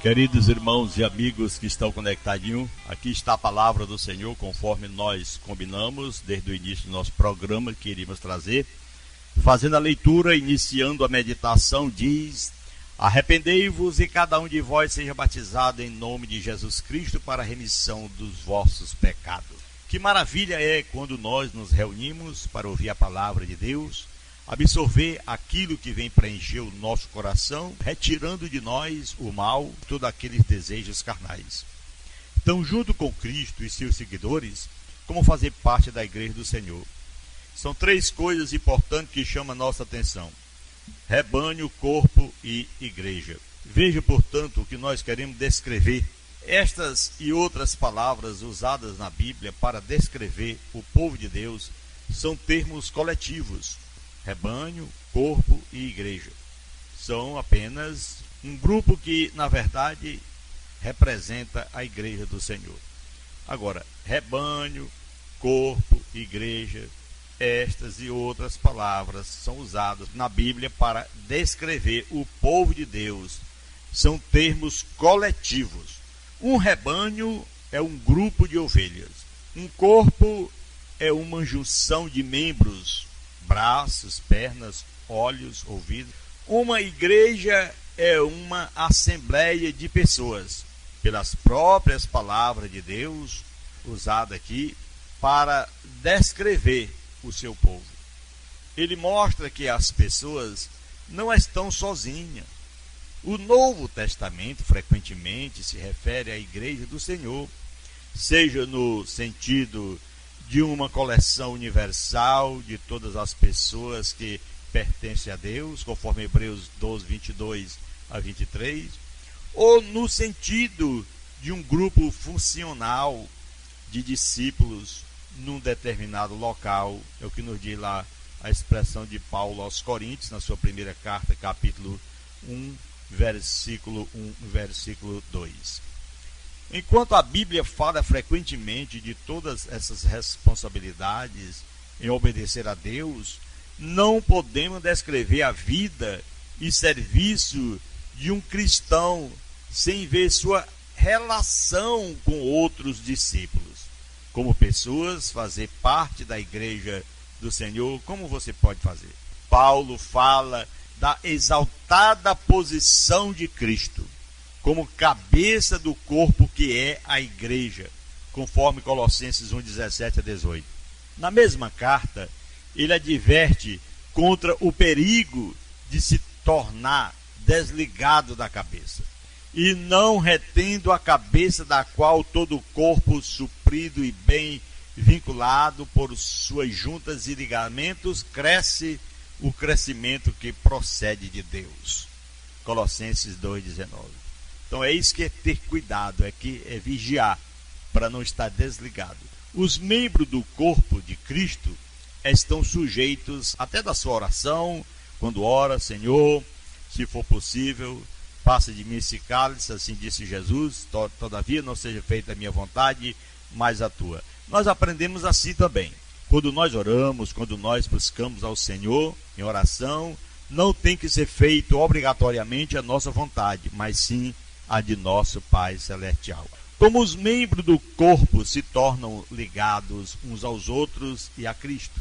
Queridos irmãos e amigos que estão conectadinhos, aqui está a palavra do Senhor, conforme nós combinamos desde o início do nosso programa que iríamos trazer. Fazendo a leitura, iniciando a meditação, diz: arrependei-vos e cada um de vós seja batizado em nome de Jesus Cristo para a remissão dos vossos pecados. Que maravilha é quando nós nos reunimos para ouvir a palavra de Deus, absorver aquilo que vem preencher o nosso coração, retirando de nós o mal, todos aqueles desejos carnais. Então, junto com Cristo e seus seguidores, como fazer parte da igreja do Senhor? São três coisas importantes que chamam a nossa atenção: rebanho, corpo e igreja. Veja, portanto, o que nós queremos descrever. Estas e outras palavras usadas na Bíblia para descrever o povo de Deus são termos coletivos. Rebanho, corpo e igreja. São apenas um grupo que, na verdade, representa a igreja do Senhor. Agora, rebanho, corpo, igreja, estas e outras palavras são usadas na Bíblia para descrever o povo de Deus. São termos coletivos. Um rebanho é um grupo de ovelhas. Um corpo é uma junção de membros, braços, pernas, olhos, ouvidos. Uma igreja é uma assembleia de pessoas, pelas próprias palavras de Deus, usada aqui para descrever o seu povo. Ele mostra que as pessoas não estão sozinhas. O Novo Testamento frequentemente se refere à igreja do Senhor, seja no sentido de uma coleção universal de todas as pessoas que pertencem a Deus, conforme Hebreus 12, 22 a 23, ou no sentido de um grupo funcional de discípulos num determinado local. É o que nos diz lá a expressão de Paulo aos Coríntios, na sua primeira carta, capítulo 1, versículo 1, versículo 2. Enquanto a Bíblia fala frequentemente de todas essas responsabilidades em obedecer a Deus, não podemos descrever a vida e serviço de um cristão sem ver sua relação com outros discípulos. Como pessoas, fazer parte da igreja do Senhor, como você pode fazer? Paulo fala da exaltada posição de Cristo como cabeça do corpo que é a igreja, conforme Colossenses 1, 17 a 18. Na mesma carta, ele adverte contra o perigo de se tornar desligado da cabeça, e não retendo a cabeça, da qual todo o corpo, suprido e bem vinculado por suas juntas e ligamentos, cresce o crescimento que procede de Deus. Colossenses 2, 19. Então é isso que é ter cuidado, é vigiar, para não estar desligado. Os membros do corpo de Cristo estão sujeitos até da sua oração, quando ora: Senhor, se for possível, passa de mim esse cálice, assim disse Jesus, todavia não seja feita a minha vontade, mas a tua. Nós aprendemos assim também. Quando nós oramos, quando nós buscamos ao Senhor em oração, não tem que ser feito obrigatoriamente a nossa vontade, mas sim a de nosso Pai Celestial. Como os membros do corpo se tornam ligados uns aos outros e a Cristo.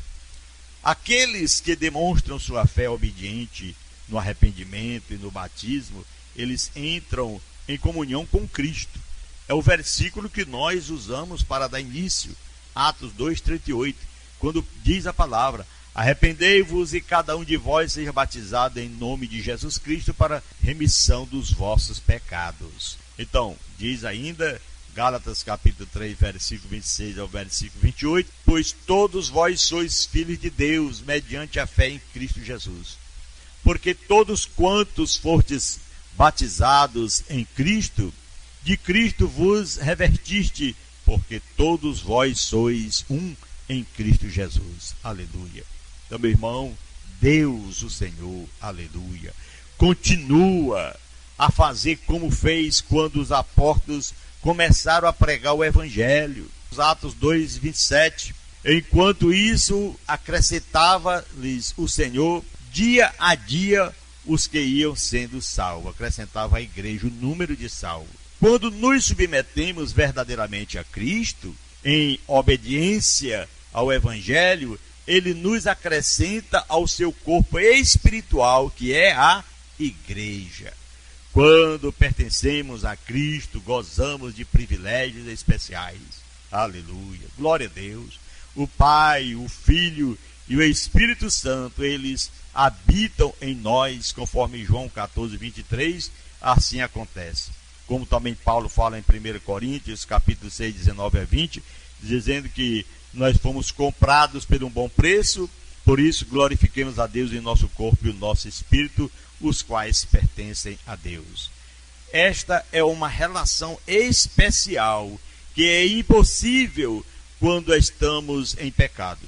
Aqueles que demonstram sua fé obediente no arrependimento e no batismo, eles entram em comunhão com Cristo. É o versículo que nós usamos para dar início, Atos 2:38, quando diz a palavra: arrependei-vos e cada um de vós seja batizado em nome de Jesus Cristo para remissão dos vossos pecados. Então, diz ainda, Gálatas capítulo 3, versículo 26 ao versículo 28, pois todos vós sois filhos de Deus, mediante a fé em Cristo Jesus. Porque todos quantos fortes batizados em Cristo, de Cristo vos revestiste, porque todos vós sois um em Cristo Jesus. Aleluia. Então, meu irmão, Deus, o Senhor, aleluia, continua a fazer como fez quando os apóstolos começaram a pregar o Evangelho. Atos 2, 27. Enquanto isso, acrescentava-lhes o Senhor, dia a dia, os que iam sendo salvos. Acrescentava à igreja o número de salvos. Quando nos submetemos verdadeiramente a Cristo, em obediência ao Evangelho, ele nos acrescenta ao seu corpo espiritual, que é a igreja. Quando pertencemos a Cristo, gozamos de privilégios especiais. Aleluia, glória a Deus. O Pai, o Filho e o Espírito Santo, eles habitam em nós, conforme João 14, 23, assim acontece. Como também Paulo fala em 1 Coríntios, capítulo 6, 19 a 20, dizendo que nós fomos comprados por um bom preço, por isso glorifiquemos a Deus em nosso corpo e o nosso espírito, os quais pertencem a Deus. Esta é uma relação especial que é impossível quando estamos em pecado,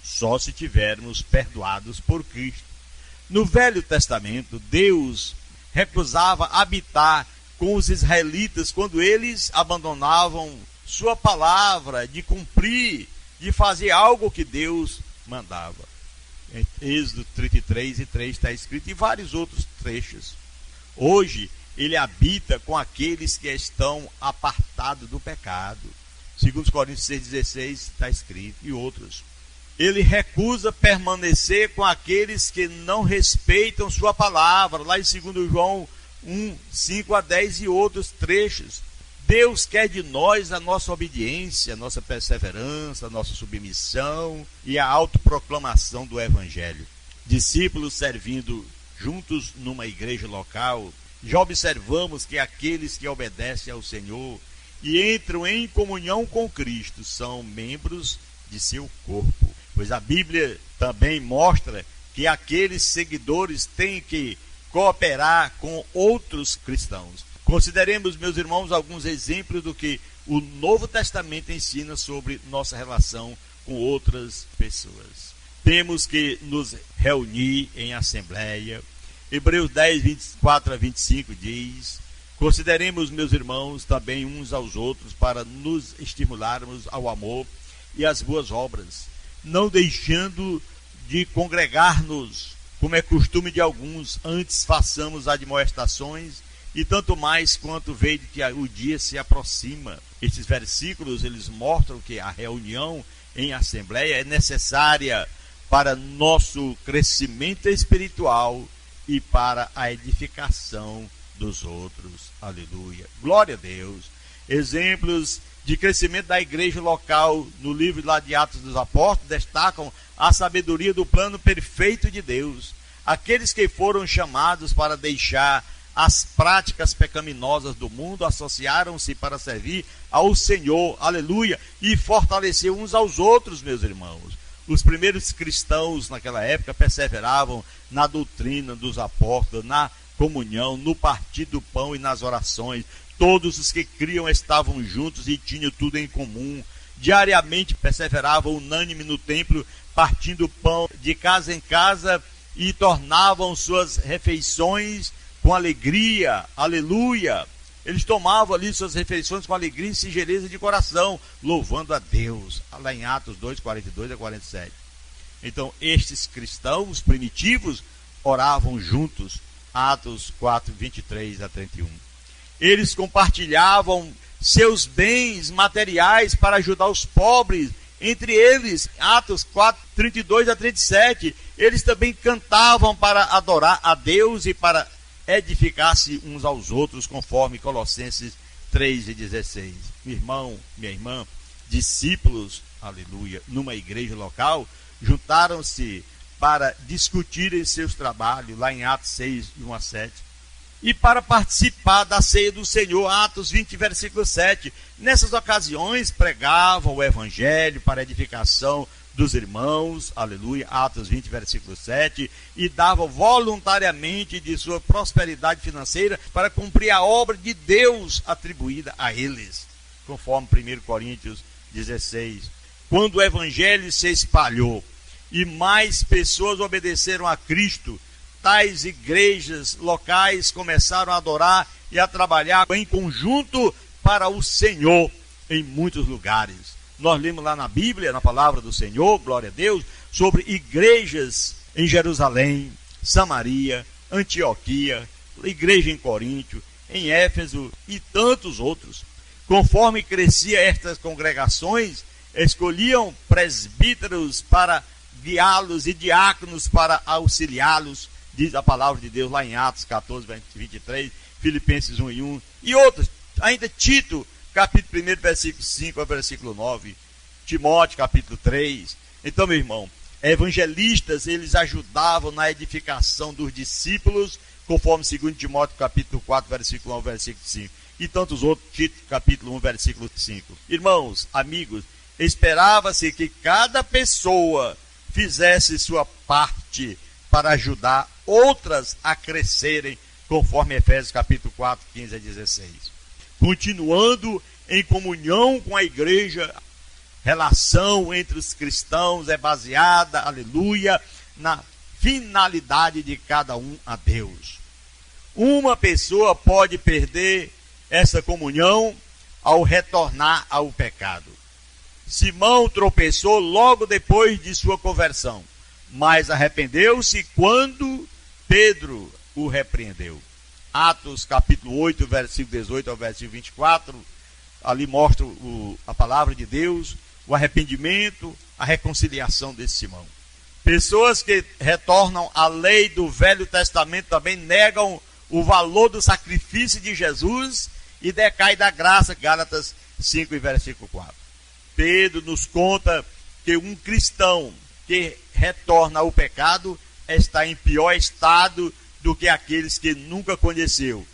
só se tivermos perdoados por Cristo. No Velho Testamento, Deus recusava habitar com os israelitas quando eles abandonavam sua palavra de cumprir, de fazer algo que Deus mandava. Em Êxodo 33 e 3 está escrito, e vários outros trechos. Hoje, ele habita com aqueles que estão apartados do pecado. 2 Coríntios 6,16 está escrito, e outros. Ele recusa permanecer com aqueles que não respeitam sua palavra, lá em 2 João 1, 5 a 10 e outros trechos. Deus quer de nós a nossa obediência, a nossa perseverança, a nossa submissão e a autoproclamação do Evangelho. Discípulos servindo juntos numa igreja local, já observamos que aqueles que obedecem ao Senhor e entram em comunhão com Cristo são membros de seu corpo. Pois a Bíblia também mostra que aqueles seguidores têm que cooperar com outros cristãos. Consideremos, meus irmãos, alguns exemplos do que o Novo Testamento ensina sobre nossa relação com outras pessoas. Temos que nos reunir em assembleia. Hebreus 10, 24 a 25 diz: consideremos, meus irmãos, também uns aos outros para nos estimularmos ao amor e às boas obras, não deixando de congregar-nos, como é costume de alguns, antes façamos admoestações, e tanto mais quanto vejo que o dia se aproxima. Estes versículos, eles mostram que a reunião em assembleia é necessária para nosso crescimento espiritual e para a edificação dos outros. Aleluia. Glória a Deus. Exemplos de crescimento da igreja local no livro lá de Atos dos Apóstolos destacam a sabedoria do plano perfeito de Deus. Aqueles que foram chamados para deixar as práticas pecaminosas do mundo associaram-se para servir ao Senhor, aleluia, e fortalecer uns aos outros, meus irmãos. Os primeiros cristãos naquela época perseveravam na doutrina dos apóstolos, na comunhão, no partir do pão e nas orações. Todos os que criam estavam juntos e tinham tudo em comum. Diariamente perseveravam unânime no templo, partindo pão de casa em casa e tornavam suas refeições com alegria, aleluia. Eles tomavam ali suas refeições com alegria e singeleza de coração, louvando a Deus, lá em Atos 2, 42 a 47. Então, estes cristãos primitivos oravam juntos, Atos 4, 23 a 31. Eles compartilhavam seus bens materiais para ajudar os pobres, entre eles, Atos 4, 32 a 37. Eles também cantavam para adorar a Deus e para edificar-se uns aos outros, conforme Colossenses 3 e 16. Meu irmão, minha irmã, discípulos, aleluia, numa igreja local, juntaram-se para discutirem seus trabalhos, lá em Atos 6, 1 a 7, e para participar da ceia do Senhor, Atos 20, versículo 7. Nessas ocasiões, pregavam o Evangelho para edificação dos irmãos, aleluia, Atos 20, versículo 7, e davam voluntariamente de sua prosperidade financeira para cumprir a obra de Deus atribuída a eles, conforme 1 Coríntios 16. Quando o Evangelho se espalhou e mais pessoas obedeceram a Cristo, tais igrejas locais começaram a adorar e a trabalhar em conjunto para o Senhor em muitos lugares. Nós lemos lá na Bíblia, na palavra do Senhor, glória a Deus, sobre igrejas em Jerusalém, Samaria, Antioquia, igreja em Coríntio, em Éfeso e tantos outros. Conforme crescia estas congregações, escolhiam presbíteros para guiá-los e diáconos para auxiliá-los, diz a palavra de Deus lá em Atos 14, 23, Filipenses 1 e 1, e outros, ainda Tito, capítulo 1, versículo 5 ao versículo 9, Timóteo, capítulo 3. Então, meu irmão, evangelistas, eles ajudavam na edificação dos discípulos, conforme 2 Timóteo, capítulo 4, versículo 1 ao versículo 5, e tantos outros, Tito, capítulo 1, versículo 5. Irmãos, amigos, esperava-se que cada pessoa fizesse sua parte para ajudar outras a crescerem, conforme Efésios capítulo 4, 15 a 16. Continuando em comunhão com a igreja, relação entre os cristãos é baseada, aleluia, na finalidade de cada um a Deus. Uma pessoa pode perder essa comunhão ao retornar ao pecado. Simão tropeçou logo depois de sua conversão, mas arrependeu-se quando Pedro o repreendeu. Atos capítulo 8, versículo 18 ao versículo 24, ali mostra a palavra de Deus, o arrependimento, a reconciliação desse Simão. Pessoas que retornam à lei do Velho Testamento também negam o valor do sacrifício de Jesus e decaem da graça, Gálatas 5 e versículo 4. Pedro nos conta que um cristão que retorna ao pecado está em pior estado do que aqueles que nunca conheceu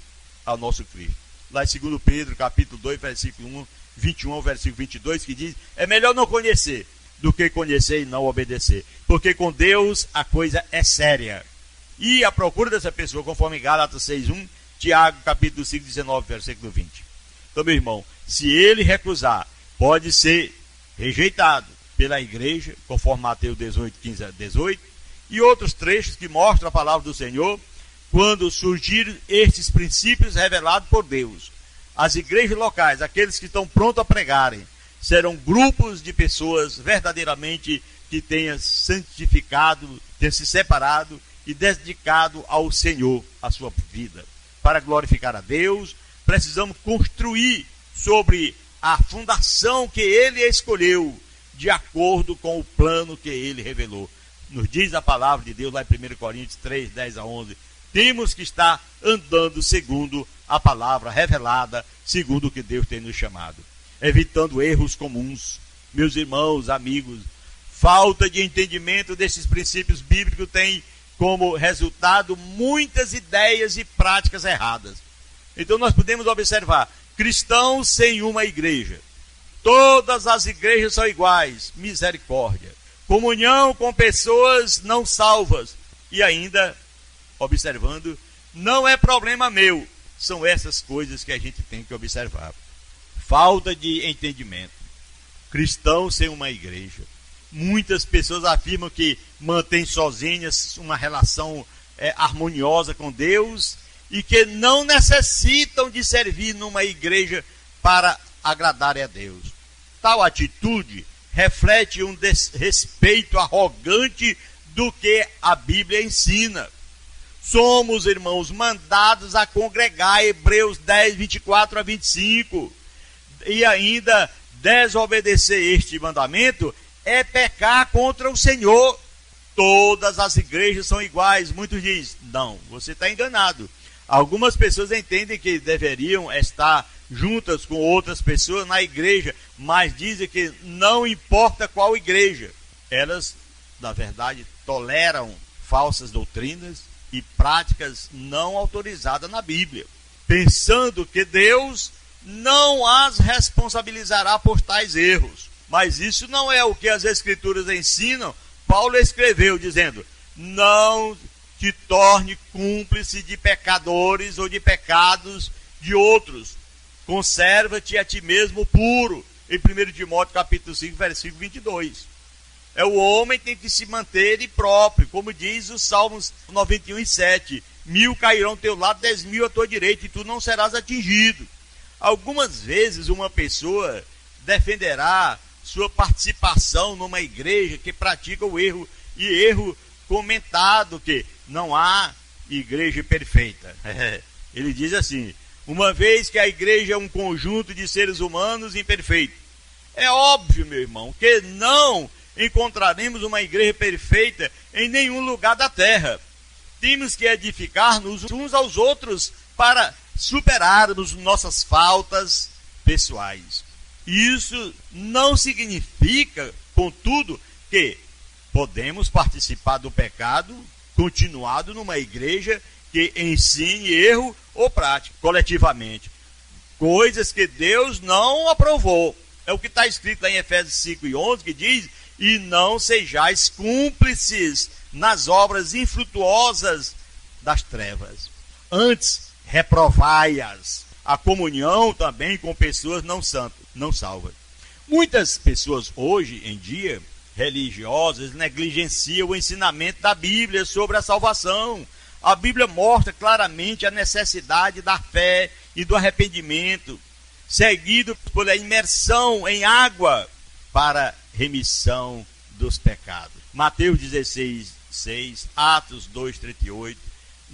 ao nosso Cristo. Lá em 2 Pedro, capítulo 2, versículo 21 ao versículo 22, que diz, é melhor não conhecer do que conhecer e não obedecer, porque com Deus a coisa é séria. E a procura dessa pessoa, conforme Gálatas 6:1, Tiago, capítulo 5, 19, versículo 20. Então, meu irmão, se ele recusar, pode ser rejeitado pela igreja, conforme Mateus 18, 15 a 18, e outros trechos que mostram a palavra do Senhor, quando surgirem estes princípios revelados por Deus. As igrejas locais, aqueles que estão prontos a pregarem, serão grupos de pessoas verdadeiramente que tenham santificado, tenham se separado e dedicado ao Senhor a sua vida. Para glorificar a Deus, precisamos construir sobre a fundação que Ele escolheu, de acordo com o plano que Ele revelou. Nos diz a palavra de Deus lá em 1 Coríntios 3, 10 a 11, temos que estar andando segundo a palavra revelada, segundo o que Deus tem nos chamado, evitando erros comuns. Meus irmãos, amigos, falta de entendimento desses princípios bíblicos tem como resultado muitas ideias e práticas erradas. Então nós podemos observar, cristãos sem uma igreja, todas as igrejas são iguais, misericórdia, comunhão com pessoas não salvas, e ainda, observando, não é problema meu. São essas coisas que a gente tem que observar. Falta de entendimento. Cristãos sem uma igreja. Muitas pessoas afirmam que mantêm sozinhas uma relação harmoniosa com Deus e que não necessitam de servir numa igreja para agradar a Deus. Tal atitude reflete um desrespeito arrogante do que a Bíblia ensina. Somos, irmãos, mandados a congregar, Hebreus 10, 24 a 25. E ainda desobedecer este mandamento é pecar contra o Senhor. Todas as igrejas são iguais. Muitos dizem, não, você está enganado. Algumas pessoas entendem que deveriam estar juntas com outras pessoas na igreja, mas dizem que não importa qual igreja. Elas, na verdade, toleram falsas doutrinas e práticas não autorizadas na Bíblia, pensando que Deus não as responsabilizará por tais erros. Mas isso não é o que as Escrituras ensinam. Paulo escreveu dizendo, não te torne cúmplice de pecadores ou de pecados de outros. Conserva-te a ti mesmo puro. Em 1 Timóteo capítulo 5, versículo 22. O homem tem que se manter ele próprio, como diz o Salmos 91:7. 1.000 cairão ao teu lado, 10.000 à tua direita, e tu não serás atingido. Algumas vezes uma pessoa defenderá sua participação numa igreja que pratica o erro, e erro comentado, que não há igreja perfeita. Ele diz assim: uma vez que a igreja é um conjunto de seres humanos imperfeitos. É óbvio, meu irmão, que não encontraremos uma igreja perfeita em nenhum lugar da terra. Temos que edificar-nos uns aos outros para superarmos nossas faltas pessoais. Isso não significa, contudo, que podemos participar do pecado continuado numa igreja que ensine erro ou prática coletivamente. Coisas que Deus não aprovou. É o que está escrito lá em Efésios 5:11, que diz: e não sejais cúmplices nas obras infrutuosas das trevas. Antes, reprovai-as. A comunhão também com pessoas não santas, não salvas. Muitas pessoas hoje em dia, religiosas, negligenciam o ensinamento da Bíblia sobre a salvação. A Bíblia mostra claramente a necessidade da fé e do arrependimento, seguido pela imersão em água para remissão dos pecados. Mateus 16:6, Atos 2:38,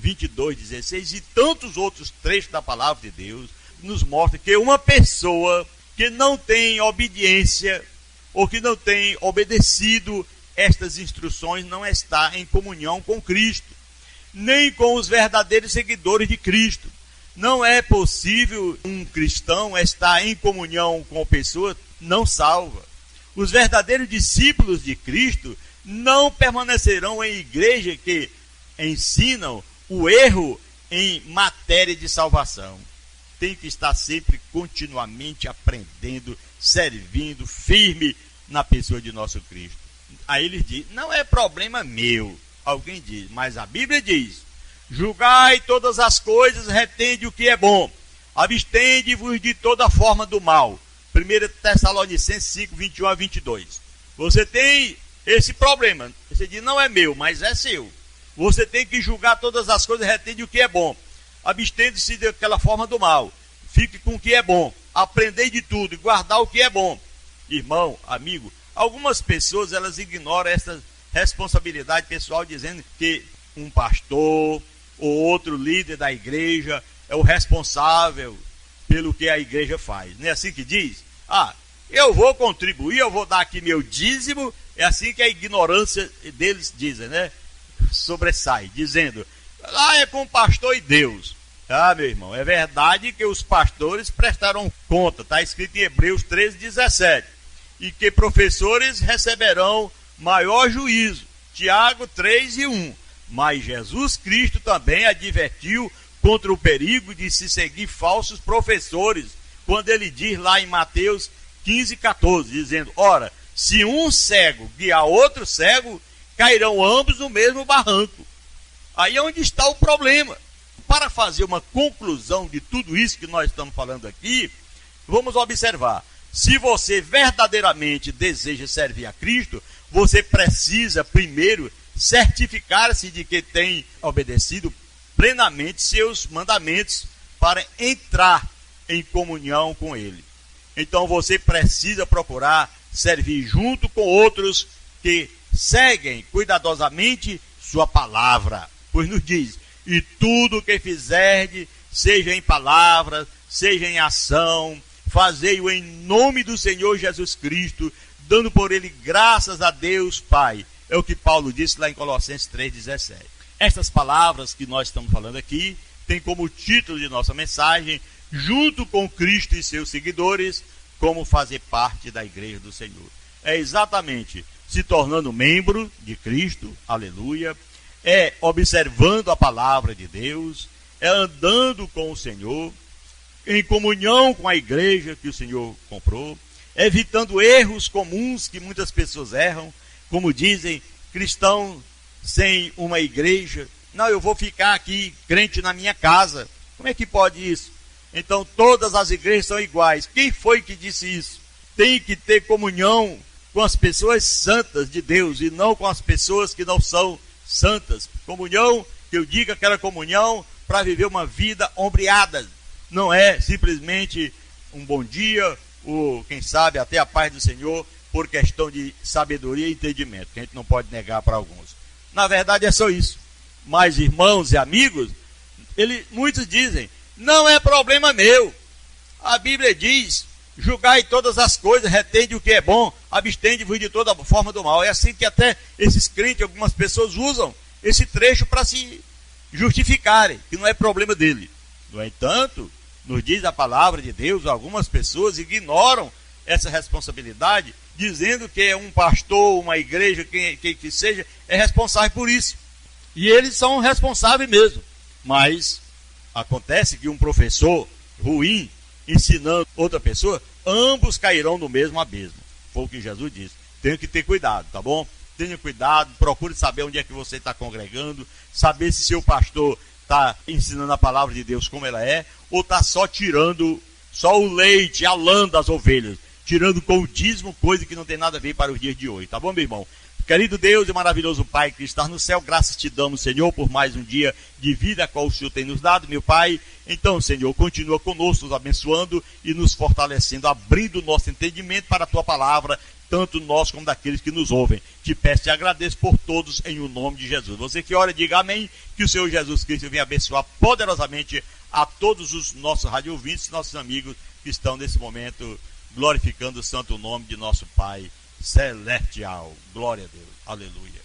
22:16 e tantos outros trechos da palavra de Deus nos mostram que uma pessoa que não tem obediência ou que não tem obedecido estas instruções não está em comunhão com Cristo, nem com os verdadeiros seguidores de Cristo. Não é possível um cristão estar em comunhão com pessoa não salva. Os verdadeiros discípulos de Cristo não permanecerão em igreja que ensinam o erro em matéria de salvação. Tem que estar sempre continuamente aprendendo, servindo, firme na pessoa de nosso Cristo. Aí ele diz: não é problema meu. Alguém diz, mas a Bíblia diz: julgai todas as coisas, retende o que é bom, abstende-vos de toda forma do mal. 1 Tessalonicenses 5:21-22. Você tem esse problema. Você diz: não é meu, mas é seu. Você tem que julgar todas as coisas, retende o que é bom, abstende-se daquela forma do mal, fique com o que é bom, aprendei de tudo e guardar o que é bom. Irmão, amigo, algumas pessoas elas ignoram essa responsabilidade pessoal, dizendo que um pastor ou outro líder da igreja é o responsável pelo que a igreja faz. Não é assim que diz? Eu vou contribuir, eu vou dar aqui meu dízimo. É assim que a ignorância deles dizem, né? Sobressai, dizendo: é com o pastor e Deus. Meu irmão, é verdade que os pastores prestaram conta, está escrito em Hebreus 13:17, e que professores receberão maior juízo, Tiago 3:1. Mas Jesus Cristo também advertiu contra o perigo de se seguir falsos professores, quando ele diz lá em Mateus 15:14, dizendo: ora, se um cego guiar outro cego, cairão ambos no mesmo barranco. Aí é onde está o problema. Para fazer uma conclusão de tudo isso que nós estamos falando aqui, vamos observar. Se você verdadeiramente deseja servir a Cristo, você precisa primeiro certificar-se de que tem obedecido plenamente seus mandamentos para entrar em comunhão com Ele. Então você precisa procurar servir junto com outros que seguem cuidadosamente sua palavra, pois nos diz: e tudo o que fizerdes, seja em palavra, seja em ação, fazei-o em nome do Senhor Jesus Cristo, dando por ele graças a Deus Pai. É o que Paulo disse lá em Colossenses 3:17. Estas palavras que nós estamos falando aqui têm como título de nossa mensagem: junto com Cristo e seus seguidores, como fazer parte da igreja do Senhor. É exatamente se tornando membro de Cristo, aleluia, é observando a palavra de Deus, é andando com o Senhor, em comunhão com a igreja que o Senhor comprou, evitando erros comuns que muitas pessoas erram, como dizem, cristão sem uma igreja. Não, eu vou ficar aqui crente na minha casa. Como é que pode isso? Então todas as igrejas são iguais. Quem foi que disse isso? Tem que ter comunhão com as pessoas santas de Deus e não com as pessoas que não são santas. Comunhão, que eu digo aquela comunhão para viver uma vida ombreada. Não é simplesmente um bom dia, ou quem sabe até a paz do Senhor, por questão de sabedoria e entendimento, que a gente não pode negar para alguns. Na verdade é só isso. Mas irmãos e amigos, muitos dizem, não é problema meu. A Bíblia diz, julgai todas as coisas, retende o que é bom, abstende-vos de toda forma do mal. É assim que até esses crentes, algumas pessoas usam esse trecho para se justificarem, que não é problema dele. No entanto, nos diz a palavra de Deus, algumas pessoas ignoram essa responsabilidade, dizendo que um pastor, uma igreja, quem que seja, é responsável por isso. E eles são responsáveis mesmo. Mas acontece que um professor ruim, ensinando outra pessoa, ambos cairão no mesmo abismo. Foi o que Jesus disse. Tenha que ter cuidado, tá bom? Tenha cuidado, procure saber onde é que você está congregando, saber se seu pastor está ensinando a palavra de Deus como ela é, ou está só tirando só o leite, a lã das ovelhas, tirando com o dízimo, coisa que não tem nada a ver para os dias de hoje, tá bom, meu irmão? Querido Deus e maravilhoso Pai que está no céu, graças te damos, Senhor, por mais um dia de vida a qual o Senhor tem nos dado, meu Pai. Então, Senhor, continua conosco, nos abençoando e nos fortalecendo, abrindo o nosso entendimento para a Tua palavra, tanto nós como daqueles que nos ouvem. Te peço e agradeço por todos em o nome de Jesus. Você que ora, diga amém, que o Senhor Jesus Cristo venha abençoar poderosamente a todos os nossos radiovintes, nossos amigos que estão nesse momento glorificando o santo nome de nosso Pai celestial. Glória a Deus. Aleluia.